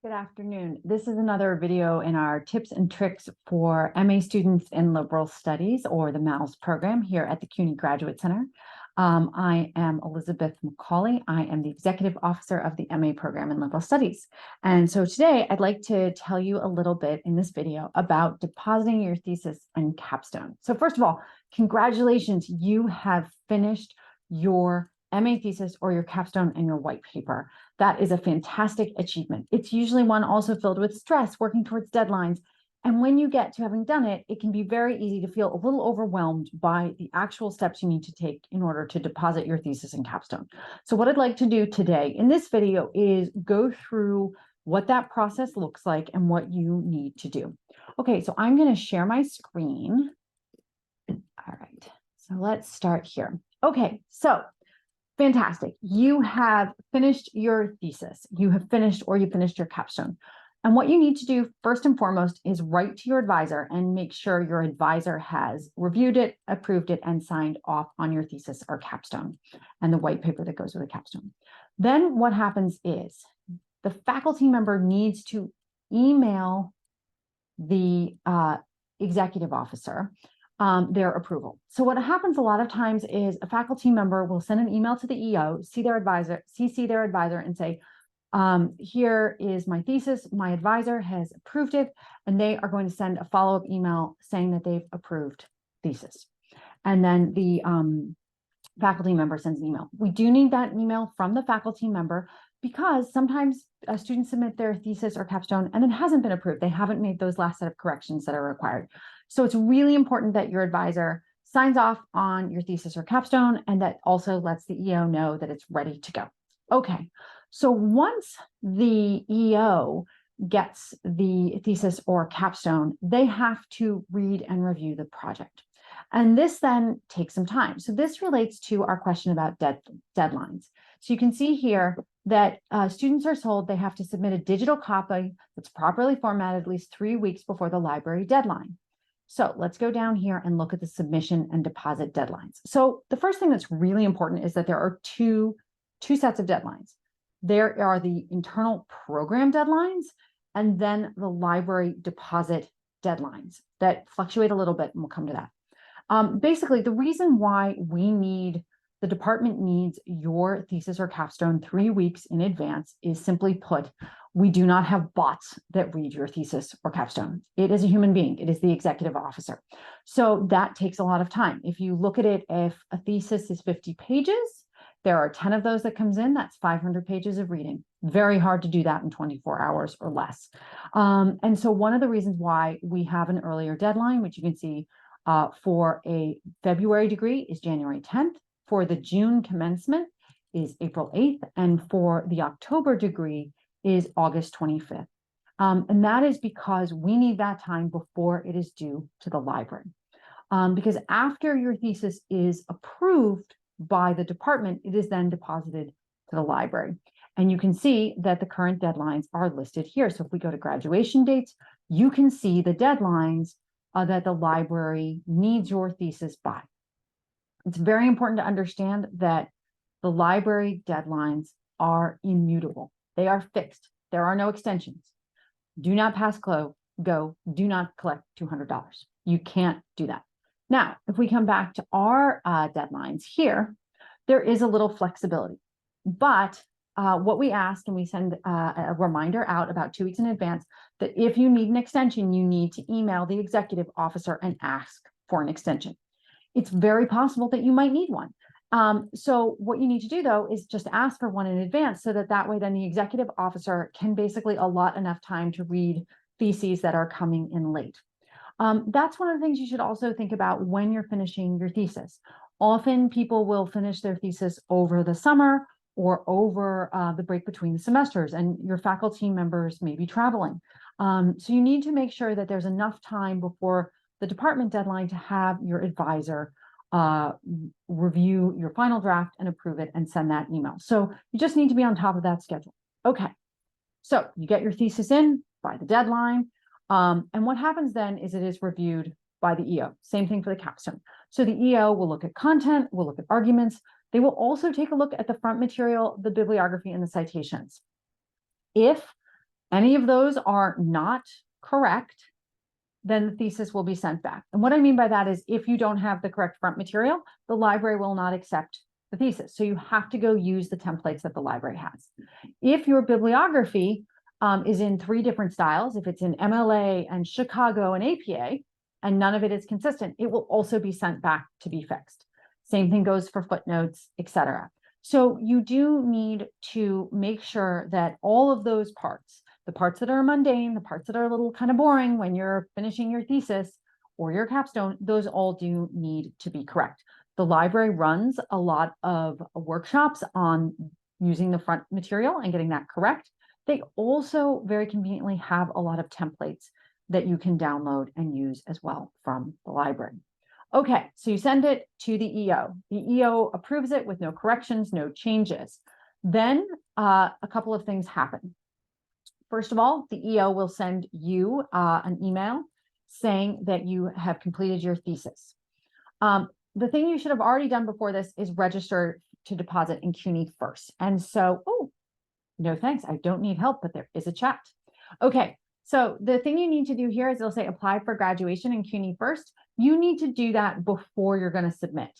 Good afternoon. This is another video in our tips and tricks for MA students in liberal studies, or the MALS program here at the CUNY Graduate Center. I am Elizabeth McCauley. I am the executive officer of the MA program in liberal studies. And so today I'd like to tell you a little bit in this video about depositing your thesis and capstone. So first of all, congratulations, you have finished your MA thesis or your capstone and your white paper. That is a fantastic achievement. It's usually one also filled with stress, working towards deadlines. And when you get to having done it, it can be very easy to feel a little overwhelmed by the actual steps you need to take in order to deposit your thesis and capstone. So what I'd like to do today in this video is go through what that process looks like and what you need to do. Okay, so I'm going to share my screen. All right, so let's start here. Okay, so fantastic. You have finished your thesis. You have finished your capstone. And what you need to do first and foremost is write to your advisor and make sure your advisor has reviewed it, approved it, and signed off on your thesis or capstone and the white paper that goes with the capstone. Then what happens is the faculty member needs to email the executive officer their approval. So what happens a lot of times is a faculty member will send an email to the EO, see their advisor, CC their advisor, and say, here is my thesis, my advisor has approved it, and they are going to send a follow-up email saying that they've approved thesis. And then the faculty member sends an email. We do need that email from the faculty member because sometimes students submit their thesis or capstone and it hasn't been approved. They haven't made those last set of corrections that are required. So it's really important that your advisor signs off on your thesis or capstone, and that also lets the EO know that it's ready to go. Okay, so once the EO gets the thesis or capstone, they have to read and review the project. And this then takes some time. So this relates to our question about deadlines. So you can see here that students are told they have to submit a digital copy that's properly formatted at least 3 weeks before the library deadline. So let's go down here and look at the submission and deposit deadlines. So the first thing that's really important is that there are two sets of deadlines. There are the internal program deadlines and then the library deposit deadlines that fluctuate a little bit, and we'll come to that. Basically, the reason why the department needs your thesis or capstone 3 weeks in advance is, simply put, we do not have bots that read your thesis or capstone. It is a human being. It is the executive officer. So that takes a lot of time. If you look at it, if a thesis is 50 pages, there are 10 of those that comes in, that's 500 pages of reading. Very hard to do that in 24 hours or less. And so one of the reasons why we have an earlier deadline, which you can see for a February degree is January 10th, for the June commencement is April 8th, and for the October degree is August 25th. And that is because we need that time before it is due to the library. Because after your thesis is approved by the department, it is then deposited to the library. And you can see that the current deadlines are listed here. So if we go to graduation dates, you can see the deadlines that the library needs your thesis by. It's very important to understand that the library deadlines are immutable. They are fixed. There are no extensions. Do not pass go. Do not collect $200. You can't do that. Now, if we come back to our deadlines here, there is a little flexibility. But what we ask, and we send a reminder out about 2 weeks in advance, that if you need an extension, you need to email the executive officer and ask for an extension. It's very possible that you might need one. So what you need to do, though, is just ask for one in advance, so that way then the executive officer can basically allot enough time to read theses that are coming in late. That's one of the things you should also think about when you're finishing your thesis. Often people will finish their thesis over the summer or over the break between the semesters, and your faculty members may be traveling. So you need to make sure that there's enough time before the department deadline to have your advisor review your final draft and approve it and send that email. So you just need to be on top of that schedule. Okay, so you get your thesis in by the deadline. And what happens then is it is reviewed by the EO. Same thing for the capstone. So the EO will look at content, will look at arguments. They will also take a look at the front material, the bibliography, and the citations. If Any of those are not correct, then the thesis will be sent back. And what I mean by that is if you don't have the correct front material, the library will not accept the thesis. So you have to go use the templates that the library has. If your bibliography is in 3 different styles, if it's in MLA and Chicago and APA, and none of it is consistent, it will also be sent back to be fixed. Same thing goes for footnotes, etc. So you do need to make sure that all of those parts, the parts that are mundane, the parts that are a little kind of boring when you're finishing your thesis or your capstone, those all do need to be correct. The library runs a lot of workshops on using the front material and getting that correct. They also very conveniently have a lot of templates that you can download and use as well from the library. Okay, so you send it to the EO. The EO approves it with no corrections, no changes. Then a couple of things happen. First of all, the EO will send you an email saying that you have completed your thesis. The thing you should have already done before this is register to deposit in CUNY first. And so, oh, no thanks, I don't need help, but there is a chat. Okay, so the thing you need to do here is it'll say apply for graduation in CUNY first. You need to do that before you're going to submit.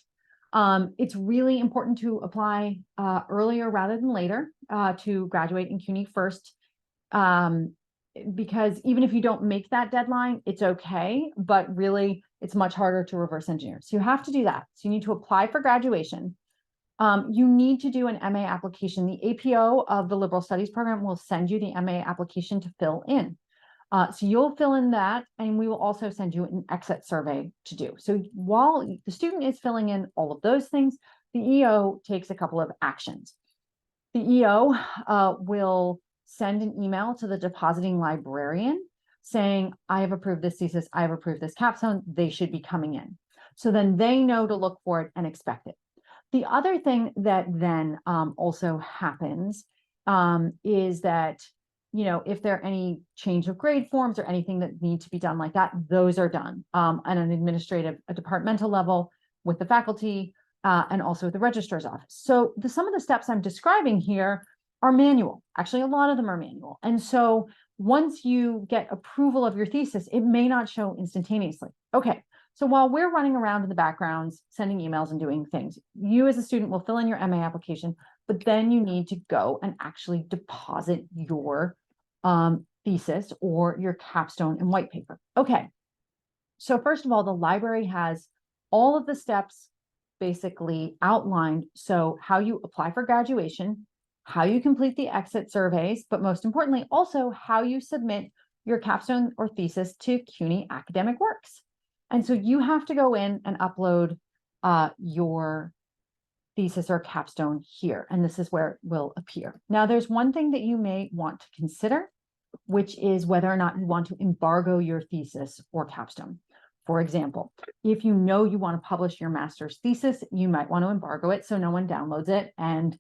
It's really important to apply earlier rather than later to graduate in CUNY first. Because even if you don't make that deadline, it's okay, but really it's much harder to reverse engineer. So you have to do that. So you need to apply for graduation. You need to do an MA application. The APO of the Liberal Studies program will send you the MA application to fill in. So you'll fill in that, and we will also send you an exit survey to do. So while the student is filling in all of those things, the EO takes a couple of actions. The EO will send an email to the depositing librarian saying, I have approved this thesis, I have approved this capstone, they should be coming in. So then they know to look for it and expect it. The other thing that then also happens is that, you know, if there are any change of grade forms or anything that need to be done like that, those are done on an administrative, a departmental level with the faculty and also with the registrar's office. So some of the steps I'm describing here are manual. Actually, a lot of them are manual. And so once you get approval of your thesis, it may not show instantaneously. Okay, so while we're running around in the backgrounds, sending emails and doing things, you as a student will fill in your MA application, but then you need to go and actually deposit your thesis or your capstone and white paper. Okay, so first of all, the library has all of the steps basically outlined. So how you apply for graduation, how you complete the exit surveys, but most importantly, also how you submit your capstone or thesis to CUNY Academic Works. And so you have to go in and upload your thesis or capstone here, and this is where it will appear. Now, there's one thing that you may want to consider, which is whether or not you want to embargo your thesis or capstone. For example, if you know you want to publish your master's thesis, you might want to embargo it so no one downloads it and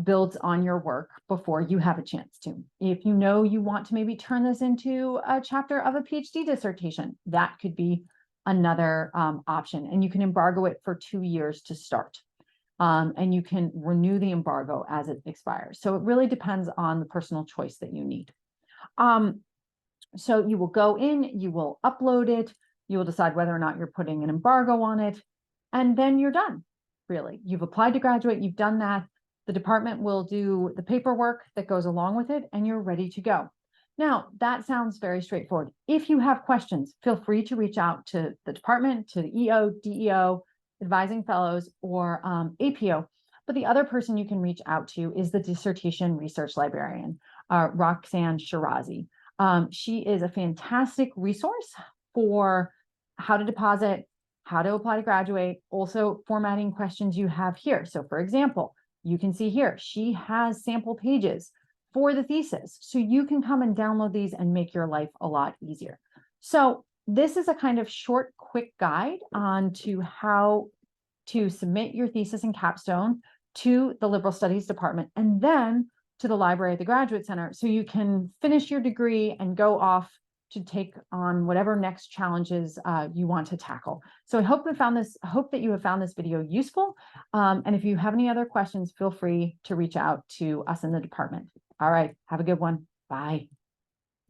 builds on your work before you have a chance to. If you know you want to maybe turn this into a chapter of a PhD dissertation, that could be another option. And you can embargo it for 2 years to start. And you can renew the embargo as it expires. So it really depends on the personal choice that you need. So you will go in, you will upload it, you will decide whether or not you're putting an embargo on it, and then you're done, really. You've applied to graduate, you've done that. The department will do the paperwork that goes along with it, and you're ready to go. Now, that sounds very straightforward. If you have questions, feel free to reach out to the department, to the EO, DEO, advising fellows, or APO. But the other person you can reach out to is the dissertation research librarian, Roxanne Shirazi. She is a fantastic resource for how to deposit, how to apply to graduate, also formatting questions you have here. So for example, you can see here, she has sample pages for the thesis. So you can come and download these and make your life a lot easier. So this is a kind of short, quick guide on to how to submit your thesis and capstone to the Liberal Studies Department and then to the library at the Graduate Center so you can finish your degree and go off to take on whatever next challenges you want to tackle. So I hope that you have found this video useful. And if you have any other questions, feel free to reach out to us in the department. All right, have a good one. Bye.